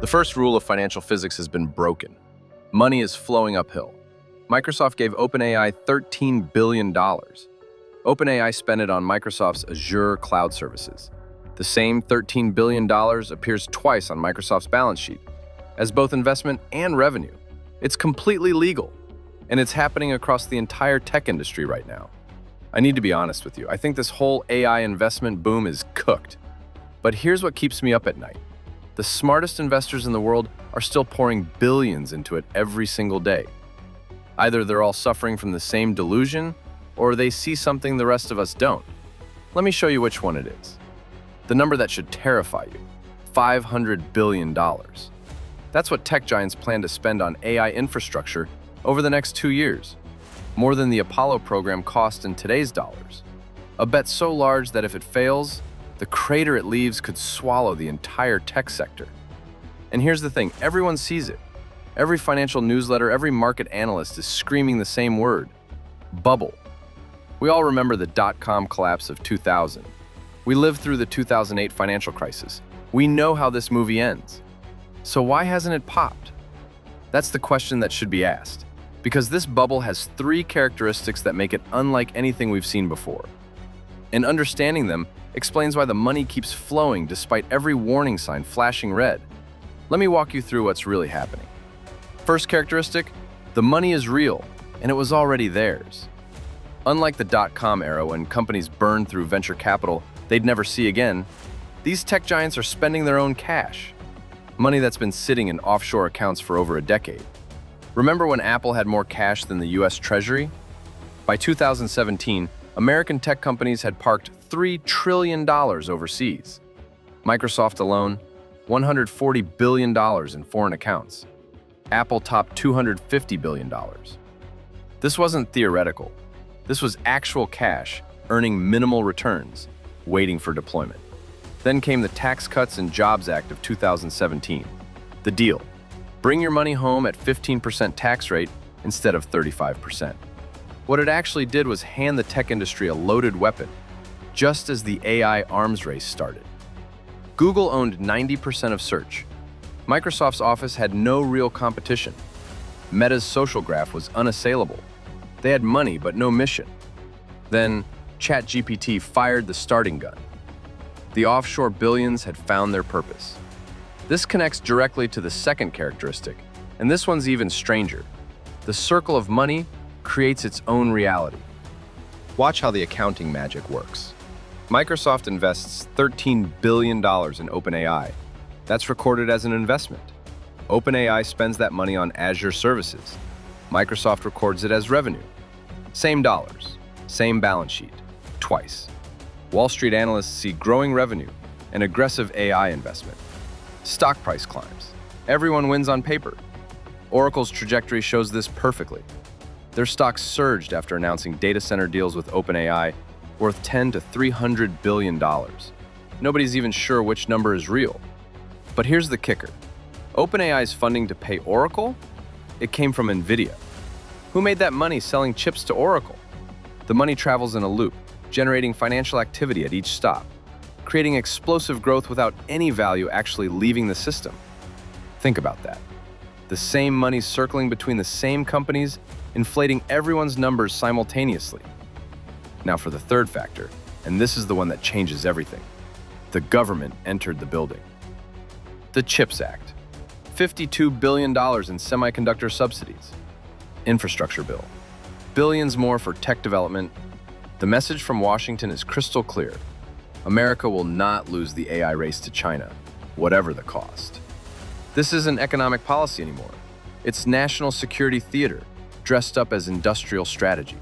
The first rule of financial physics has been broken. Money is flowing uphill. Microsoft gave OpenAI $13 billion. OpenAI spent it on Microsoft's Azure cloud services. The same $13 billion appears twice on Microsoft's balance sheet, as both investment and revenue. It's completely legal, and it's happening across the entire tech industry right now. I need to be honest with you. I think this whole AI investment boom is cooked. But here's what keeps me up at night. The smartest investors in the world are still pouring billions into it every single day. Either they're all suffering from the same delusion, or they see something the rest of us don't. Let me show you which one it is. The number that should terrify you, $500 billion. That's what tech giants plan to spend on AI infrastructure over the next 2 years, more than the Apollo program cost in today's dollars. A bet so large that if it fails, the crater it leaves could swallow the entire tech sector. And here's the thing, everyone sees it. Every financial newsletter, every market analyst is screaming the same word, bubble. We all remember the dot-com collapse of 2000. We lived through the 2008 financial crisis. We know how this movie ends. So why hasn't it popped? That's the question that should be asked, because this bubble has 3 characteristics that make it unlike anything we've seen before. And understanding them explains why the money keeps flowing despite every warning sign flashing red. Let me walk you through what's really happening. First characteristic, the money is real, and it was already theirs. Unlike the dot-com era when companies burned through venture capital they'd never see again, these tech giants are spending their own cash, money that's been sitting in offshore accounts for over a decade. Remember when Apple had more cash than the US Treasury? By 2017, American tech companies had parked $3 trillion overseas. Microsoft alone, $140 billion in foreign accounts. Apple topped $250 billion. This wasn't theoretical. This was actual cash, earning minimal returns, waiting for deployment. Then came the Tax Cuts and Jobs Act of 2017. The deal: bring your money home at 15% tax rate instead of 35%. What it actually did was hand the tech industry a loaded weapon, just as the AI arms race started. Google owned 90% of search. Microsoft's Office had no real competition. Meta's social graph was unassailable. They had money but no mission. Then, ChatGPT fired the starting gun. The offshore billions had found their purpose. This connects directly to the second characteristic, and this one's even stranger. The circle of money creates its own reality. Watch how the accounting magic works. Microsoft invests $13 billion in OpenAI. That's recorded as an investment. OpenAI spends that money on Azure services. Microsoft records it as revenue. Same dollars, same balance sheet, twice. Wall Street analysts see growing revenue and aggressive AI investment. Stock price climbs. Everyone wins on paper. Oracle's trajectory shows this perfectly. Their stock surged after announcing data center deals with OpenAI worth $10 to $300 billion. Nobody's even sure which number is real. But here's the kicker. OpenAI's funding to pay Oracle? It came from NVIDIA. Who made that money selling chips to Oracle? The money travels in a loop, generating financial activity at each stop, creating explosive growth without any value actually leaving the system. Think about that. The same money circling between the same companies, inflating everyone's numbers simultaneously. Now for the third factor, and this is the one that changes everything. The government entered the building. The CHIPS Act. $52 billion in semiconductor subsidies. Infrastructure bill. Billions more for tech development. The message from Washington is crystal clear. America will not lose the AI race to China, whatever the cost. This isn't economic policy anymore. It's national security theater, dressed up as industrial strategy.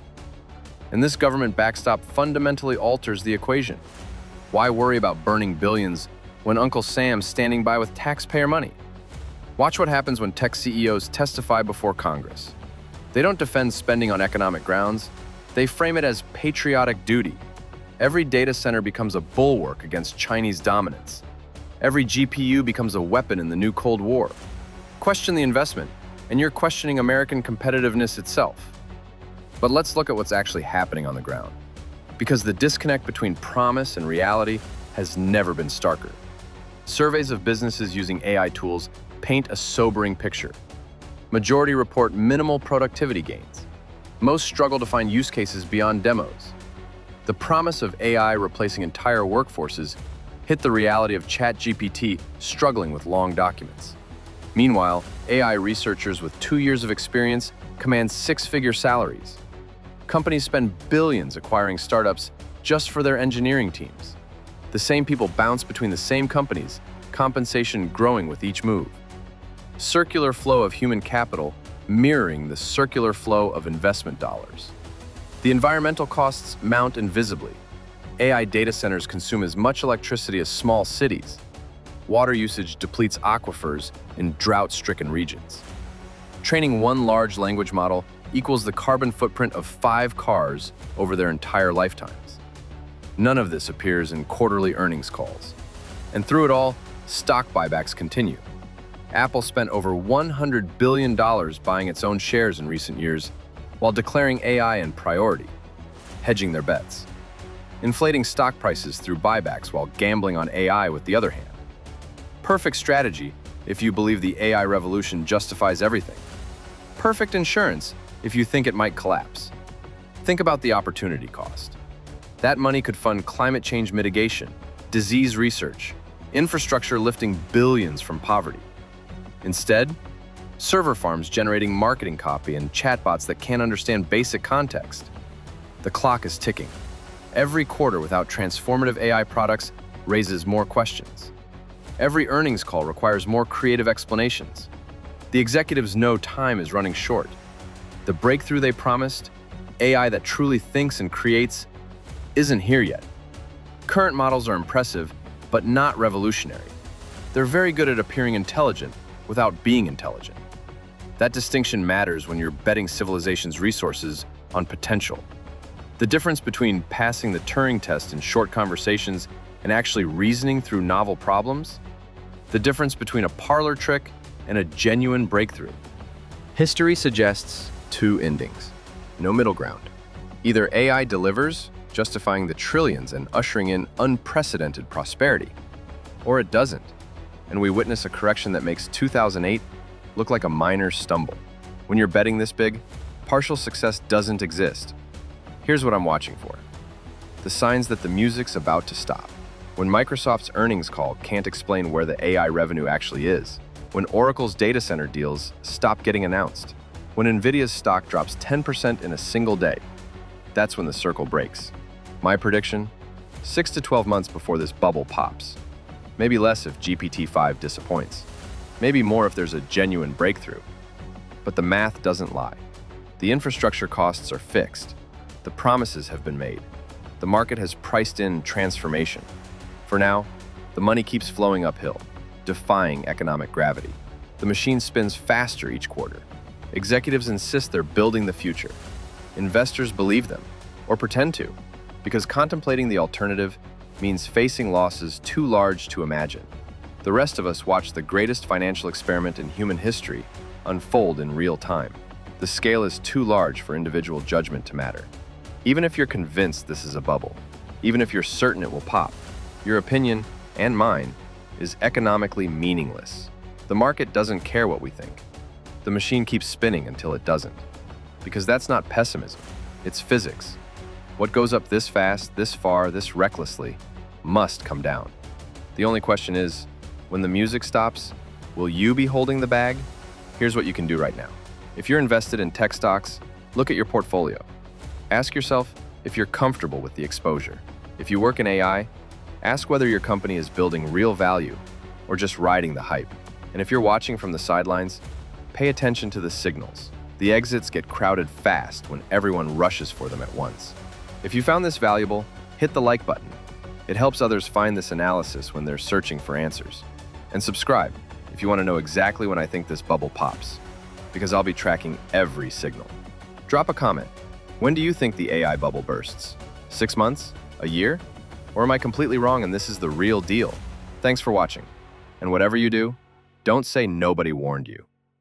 And this government backstop fundamentally alters the equation. Why worry about burning billions when Uncle Sam's standing by with taxpayer money? Watch what happens when tech CEOs testify before Congress. They don't defend spending on economic grounds. They frame it as patriotic duty. Every data center becomes a bulwark against Chinese dominance. Every GPU becomes a weapon in the new Cold War. Question the investment, and you're questioning American competitiveness itself. But let's look at what's actually happening on the ground, because the disconnect between promise and reality has never been starker. Surveys of businesses using AI tools paint a sobering picture. Majority report minimal productivity gains. Most struggle to find use cases beyond demos. The promise of AI replacing entire workforces hit the reality of ChatGPT struggling with long documents. Meanwhile, AI researchers with 2 years of experience command six-figure salaries. Companies spend billions acquiring startups just for their engineering teams. The same people bounce between the same companies, compensation growing with each move. Circular flow of human capital mirroring the circular flow of investment dollars. The environmental costs mount invisibly. AI data centers consume as much electricity as small cities. Water usage depletes aquifers in drought-stricken regions. Training one large language model equals the carbon footprint of 5 cars over their entire lifetimes. None of this appears in quarterly earnings calls. And through it all, stock buybacks continue. Apple spent over $100 billion buying its own shares in recent years, while declaring AI a priority, hedging their bets. Inflating stock prices through buybacks while gambling on AI with the other hand. Perfect strategy if you believe the AI revolution justifies everything. Perfect insurance if you think it might collapse. Think about the opportunity cost. That money could fund climate change mitigation, disease research, infrastructure lifting billions from poverty. Instead, server farms generating marketing copy and chatbots that can't understand basic context. The clock is ticking. Every quarter without transformative AI products raises more questions. Every earnings call requires more creative explanations. The executives know time is running short. The breakthrough they promised, AI that truly thinks and creates, isn't here yet. Current models are impressive, but not revolutionary. They're very good at appearing intelligent without being intelligent. That distinction matters when you're betting civilization's resources on potential. The difference between passing the Turing test in short conversations and actually reasoning through novel problems, the difference between a parlor trick and a genuine breakthrough. History suggests 2 endings, no middle ground. Either AI delivers, justifying the trillions and ushering in unprecedented prosperity, or it doesn't, and we witness a correction that makes 2008 look like a minor stumble. When you're betting this big, partial success doesn't exist. Here's what I'm watching for. The signs that the music's about to stop. When Microsoft's earnings call can't explain where the AI revenue actually is. When Oracle's data center deals stop getting announced. When Nvidia's stock drops 10% in a single day. That's when the circle breaks. My prediction? 6 to 12 months before this bubble pops. Maybe less if GPT-5 disappoints. Maybe more if there's a genuine breakthrough. But the math doesn't lie. The infrastructure costs are fixed. The promises have been made. The market has priced in transformation. For now, the money keeps flowing uphill, defying economic gravity. The machine spins faster each quarter. Executives insist they're building the future. Investors believe them, or pretend to, because contemplating the alternative means facing losses too large to imagine. The rest of us watch the greatest financial experiment in human history unfold in real time. The scale is too large for individual judgment to matter. Even if you're convinced this is a bubble, even if you're certain it will pop, your opinion, and mine, is economically meaningless. The market doesn't care what we think. The machine keeps spinning until it doesn't. Because that's not pessimism, it's physics. What goes up this fast, this far, this recklessly, must come down. The only question is, when the music stops, will you be holding the bag? Here's what you can do right now. If you're invested in tech stocks, look at your portfolio. Ask yourself if you're comfortable with the exposure. If you work in AI, ask whether your company is building real value or just riding the hype. And if you're watching from the sidelines, pay attention to the signals. The exits get crowded fast when everyone rushes for them at once. If you found this valuable, hit the like button. It helps others find this analysis when they're searching for answers. And subscribe if you want to know exactly when I think this bubble pops, because I'll be tracking every signal. Drop a comment. When do you think the AI bubble bursts? 6 months? A year? Or am I completely wrong and this is the real deal? Thanks for watching. And whatever you do, don't say nobody warned you.